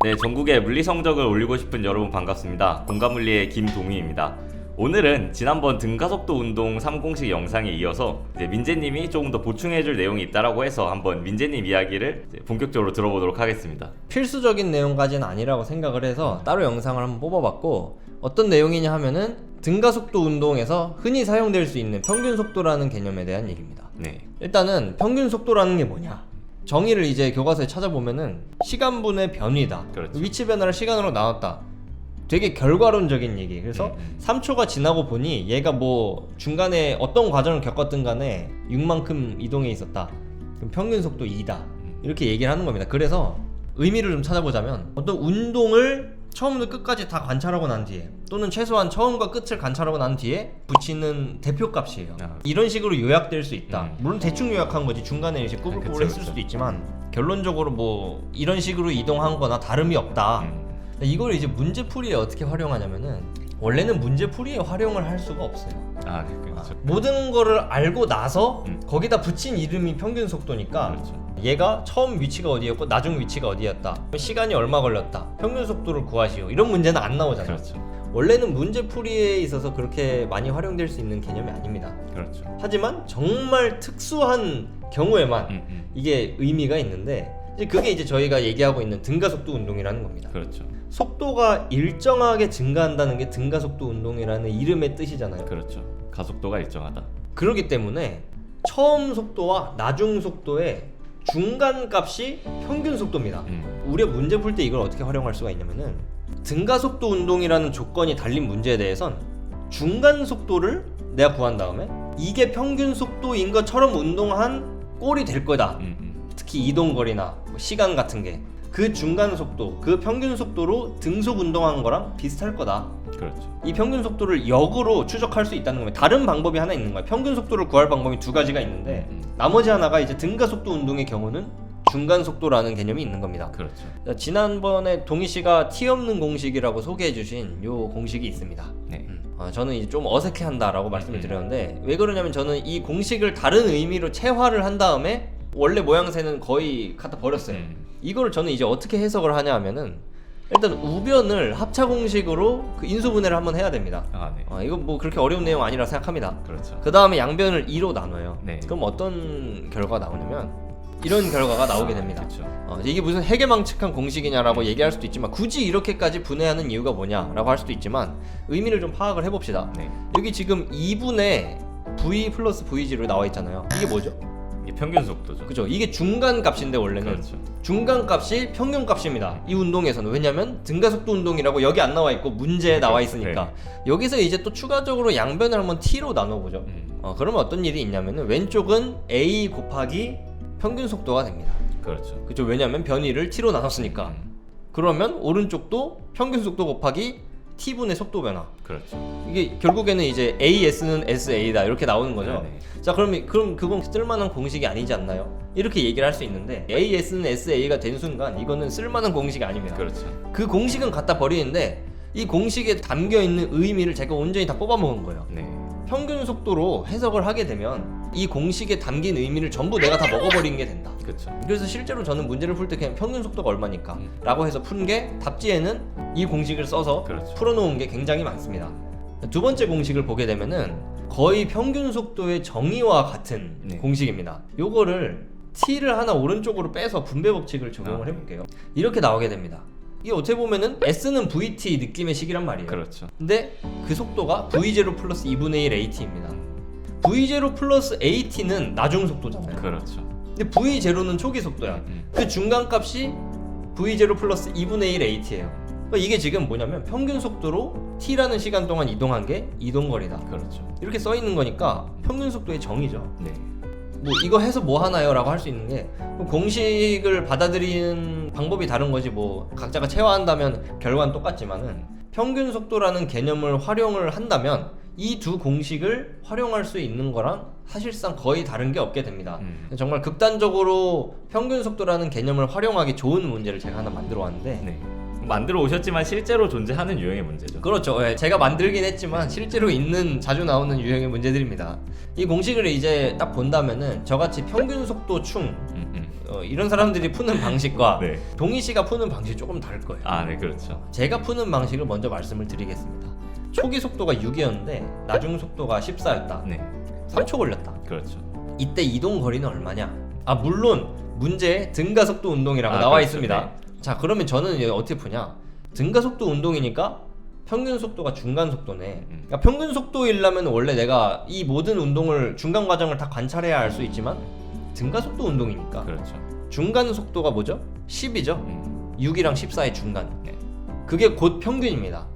네, 전국의 물리 성적을 올리고 싶은 여러분 반갑습니다. 공감물리의 김동희입니다. 오늘은 지난번 등가속도 운동 3공식 영상에 이어서 이제 민재님이 조금 더 보충해줄 내용이 있다라고 해서 한번 민재님 이야기를 본격적으로 들어보도록 하겠습니다. 필수적인 내용까지는 아니라고 생각을 해서 따로 영상을 한번 뽑아봤고, 어떤 내용이냐 하면은 등가속도 운동에서 흔히 사용될 수 있는 평균 속도라는 개념에 대한 얘기입니다. 네. 일단은 평균 속도라는 게 뭐냐, 정의를 이제 교과서에 찾아보면은 시간분의 변위다. 그렇죠. 위치 변화를 시간으로 나눴다. 되게 결과론적인 얘기. 그래서 3초가 지나고 보니 얘가 뭐 중간에 어떤 과정을 겪었든 간에 6만큼 이동해 있었다. 그럼 평균 속도 2다. 이렇게 얘기를 하는 겁니다. 그래서 의미를 좀 찾아보자면, 어떤 운동을 처음부터 끝까지 다 관찰하고 난 뒤에, 또는 최소한 처음과 끝을 관찰하고 난 뒤에 붙이는 대표값이에요. 이런 식으로 요약될 수 있다. 물론 대충 요약한 거지, 중간에 이제 꾸불꾸불 했을 수도 있지만 결론적으로 뭐 이런 식으로 이동한 거나 다름이 없다. 이걸 이제 문제풀이에 어떻게 활용하냐면은, 원래는 문제풀이에 활용을 할 수가 없어요. 그렇죠. 모든 거를 알고 나서 거기다 붙인 이름이 평균 속도니까, 그렇죠. 얘가 처음 위치가 어디였고 나중 위치가 어디였다, 시간이 얼마 걸렸다, 평균 속도를 구하시오, 이런 문제는 안 나오잖아요. 그렇죠. 원래는 문제풀이에 있어서 그렇게 많이 활용될 수 있는 개념이 아닙니다. 그렇죠. 하지만 정말 특수한 경우에만 이게 의미가 있는데, 그게 이제 저희가 얘기하고 있는 등가속도 운동이라는 겁니다. 그렇죠. 속도가 일정하게 증가한다는 게 등가속도 운동이라는 이름의 뜻이잖아요. 그렇죠. 가속도가 일정하다. 그렇기 때문에 처음 속도와 나중 속도의 중간 값이 평균 속도입니다. 우리가 문제 풀 때 이걸 어떻게 활용할 수가 있냐면은, 등가속도 운동이라는 조건이 달린 문제에 대해선 중간 속도를 내가 구한 다음에 이게 평균 속도인 것처럼 운동한 꼴이 될 거다. 특히 이동거리나 뭐 시간 같은 게 그 중간 속도, 그 평균 속도로 등속 운동한 거랑 비슷할 거다. 그렇죠. 이 평균 속도를 역으로 추적할 수 있다는 겁니다. 다른 방법이 하나 있는 거예요. 평균 속도를 구할 방법이 두 가지가 있는데, 나머지 하나가 이제 등가속도 운동의 경우는 중간 속도라는 개념이 있는 겁니다. 그렇죠. 지난번에 동희 씨가 티 없는 공식이라고 소개해 주신 요 공식이 있습니다. 네. 저는 이제 좀 어색해한다라고 말씀을 드렸는데, 왜 그러냐면 저는 이 공식을 다른 의미로 체화를 한 다음에 원래 모양새는 거의 갖다 버렸어요. 이거를 저는 이제 어떻게 해석을 하냐 하면은, 일단 우변을 합차 공식으로 그 인수분해를 한번 해야 됩니다. 네. 이거 뭐 그렇게 어려운 내용 아니라 생각합니다. 그렇죠. 그 다음에 양변을 2로 나눠요. 네. 그럼 어떤 결과가 나오냐면 이런 결과가 나오게 됩니다. 그렇죠. 이게 무슨 해괴망측한 공식이냐라고 얘기할 수도 있지만, 굳이 이렇게까지 분해하는 이유가 뭐냐라고 할 수도 있지만, 의미를 좀 파악을 해봅시다. 네. 여기 지금 2분의 v 플러스 vg로 나와 있잖아요. 이게 뭐죠? 이게 평균 속도죠. 그죠? 이게 중간 값인데, 원래는 그렇죠. 중간 값이 평균 값입니다. 이 운동에서는. 왜냐면 등가속도 운동이라고 여기 안 나와 있고 문제에 나와 있으니까. 여기서 이제 또 추가적으로 양변을 한번 t로 나눠보죠. 그러면 어떤 일이 있냐면은, 왼쪽은 a 곱하기 평균 속도가 됩니다. 그렇죠. 그죠? 왜냐면 변이를 t로 나눴으니까. 그러면 오른쪽도 평균 속도 곱하기 t분의 속도 변화. 그렇죠. 이게 결국에는 이제 AS는 SA다 이렇게 나오는 거죠. 네네. 자, 그럼 그건 쓸만한 공식이 아니지 않나요? 이렇게 얘기를 할 수 있는데, AS는 SA가 된 순간 이거는 쓸만한 공식이 아닙니다. 그렇죠. 그 공식은 갖다 버리는데, 이 공식에 담겨있는 의미를 제가 온전히 다 뽑아먹은 거예요. 네. 평균 속도로 해석을 하게 되면 이 공식에 담긴 의미를 전부 내가 다 먹어버린 게 된다. 그렇죠. 그래서 실제로 저는 문제를 풀 때 그냥 평균 속도가 얼마니까 라고 해서 푼 게, 답지에는 이 공식을 써서 그렇죠. 풀어놓은 게 굉장히 많습니다. 두 번째 공식을 보게 되면은 거의 평균 속도의 정의와 같은 공식입니다. 요거를 t를 하나 오른쪽으로 빼서 분배 법칙을 적용을 해볼게요. 이렇게 나오게 됩니다. 이게 어떻게 보면은 s는 vt 느낌의 식이란 말이에요. 그렇죠. 근데 그 속도가 v0 플러스 2분의 1 at입니다. v0 플러스 at는 나중 속도잖아요. 그렇죠. 근데 v0는 초기 속도야. 그 중간 값이 v0 플러스 2분의 1 at예요. 그러니까 이게 지금 뭐냐면, 평균 속도로 t라는 시간 동안 이동한 게 이동거리다. 그렇죠. 이렇게 써 있는 거니까 평균 속도의 정의죠. 네. 뭐 이거 해서 뭐 하나요? 라고 할 수 있는 게, 공식을 받아들이는 방법이 다른 거지, 뭐 각자가 체화한다면 결과는 똑같지만은, 평균 속도라는 개념을 활용을 한다면 이 두 공식을 활용할 수 있는 거랑 사실상 거의 다른 게 없게 됩니다. 정말 극단적으로 평균 속도라는 개념을 활용하기 좋은 문제를 제가 하나 만들어 왔는데, 네. 만들어 오셨지만 실제로 존재하는 유형의 문제죠. 그렇죠. 제가 만들긴 했지만 실제로 있는, 자주 나오는 유형의 문제들입니다. 이 공식을 이제 딱 본다면은 저같이 평균 속도 충, 이런 사람들이 푸는 방식과 네. 동희 씨가 푸는 방식이 조금 다를 거예요. 아, 네, 그렇죠. 제가 푸는 방식을 먼저 말씀을 드리겠습니다. 초기 속도가 6이었는데 나중 속도가 14였다. 네, 3초 걸렸다. 그렇죠. 이때 이동 거리는 얼마냐? 아, 물론 문제에 등가속도 운동이라고 아, 나와 그렇죠. 있습니다. 네. 자, 그러면 저는 이제 어떻게 푸냐? 등가속도 운동이니까 평균 속도가 중간 속도네. 그러니까 평균 속도이려면 원래 내가 이 모든 운동을 중간 과정을 다 관찰해야 알 수 있지만 등가속도 운동이니까 그렇죠. 중간 속도가 뭐죠? 10이죠. 6이랑 14의 중간. 그게 곧 평균입니다.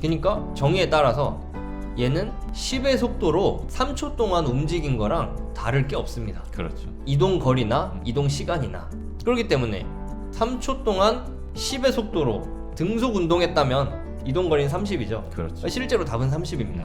그러니까 정의에 따라서 얘는 10의 속도로 3초 동안 움직인 거랑 다를 게 없습니다. 그렇죠. 이동 거리나 이동 시간이나. 그렇기 때문에 3초 동안 10의 속도로 등속 운동했다면 이동 거리는 30이죠. 그렇죠. 실제로 답은 30입니다.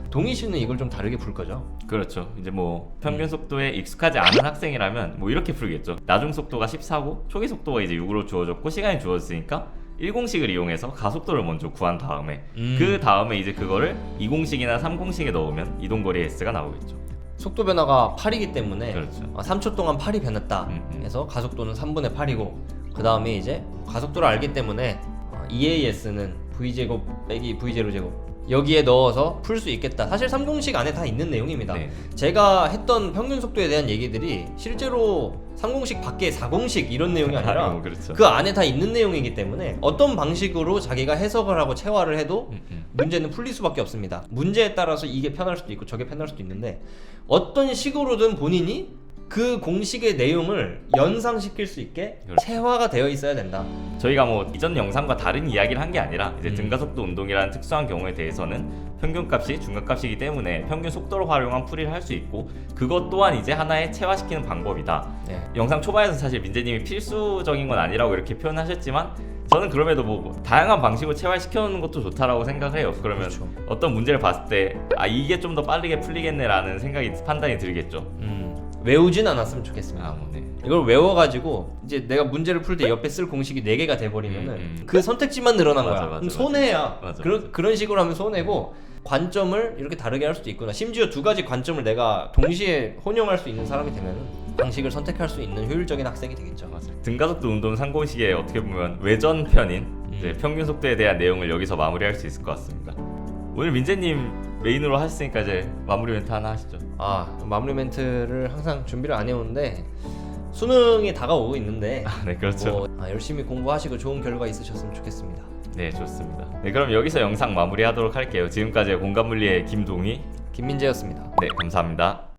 동희 씨는 이걸 좀 다르게 풀 거죠? 그렇죠. 이제 뭐 평균 속도에 익숙하지 않은 학생이라면 뭐 이렇게 풀겠죠. 나중 속도가 14고 초기 속도가 이제 6으로 주어졌고 시간이 주어졌으니까 1공식을 이용해서 가속도를 먼저 구한 다음에 그 다음에 이제 그거를 2공식이나 3공식에 넣으면 이동거리 S가 나오겠죠. 속도 변화가 8이기 때문에 그렇죠. 3초 동안 8이 변했다 해서 가속도는 3분의 8이고 그 다음에 이제 가속도를 알기 때문에 EAS는 V제곱 빼기 V0제곱 여기에 넣어서 풀 수 있겠다. 사실 3공식 안에 다 있는 내용입니다. 네. 제가 했던 평균 속도에 대한 얘기들이 실제로 3공식 밖에 4공식 이런 내용이 아니라 뭐 그렇죠. 그 안에 다 있는 내용이기 때문에 어떤 방식으로 자기가 해석을 하고 체화를 해도 문제는 풀릴 수밖에 없습니다. 문제에 따라서 이게 편할 수도 있고 저게 편할 수도 있는데 어떤 식으로든 본인이 그 공식의 내용을 연상시킬 수 있게 그렇죠. 체화가 되어 있어야 된다. 저희가 뭐 이전 영상과 다른 이야기를 한 게 아니라 이제 등가속도 운동이라는 특수한 경우에 대해서는 평균값이 중간값이기 때문에 평균 속도를 활용한 풀이를 할 수 있고 그것 또한 이제 하나의 체화시키는 방법이다. 네. 영상 초반에서 사실 민재님이 필수적인 건 아니라고 이렇게 표현하셨지만 저는 그럼에도 뭐 다양한 방식으로 체화시켜놓는 것도 좋다라고 생각을 해요. 그러면 그렇죠. 어떤 문제를 봤을 때 아 이게 좀 더 빠르게 풀리겠네라는 생각이 판단이 들겠죠. 외우진 않았으면 좋겠습니다. 아, 뭐, 네. 이걸 외워가지고 이제 내가 문제를 풀 때 옆에 쓸 공식이 4개가 돼버리면은 그 선택지만 늘어난 맞아, 거야. 맞아, 그럼 맞아. 손해야. 맞아, 그런 식으로 하면 손해고 관점을 이렇게 다르게 할 수도 있구나. 심지어 두 가지 관점을 내가 동시에 혼용할 수 있는 사람이 되면은 방식을 선택할 수 있는 효율적인 학생이 되겠죠. 맞아요. 등가속도 운동 3공식의 어떻게 보면 외전편인 이제 평균 속도에 대한 내용을 여기서 마무리할 수 있을 것 같습니다. 오늘 민재님 메인으로 하셨으니까 이제 마무리 멘트 하나 하시죠. 마무리 멘트를 항상 준비를 안 해오는데 수능이 다가오고 있는데 네, 그렇죠. 열심히 공부하시고 좋은 결과 있으셨으면 좋겠습니다. 네, 좋습니다. 네, 그럼 여기서 영상 마무리하도록 할게요. 지금까지 공간물리의 김동희, 김민재였습니다. 네, 감사합니다.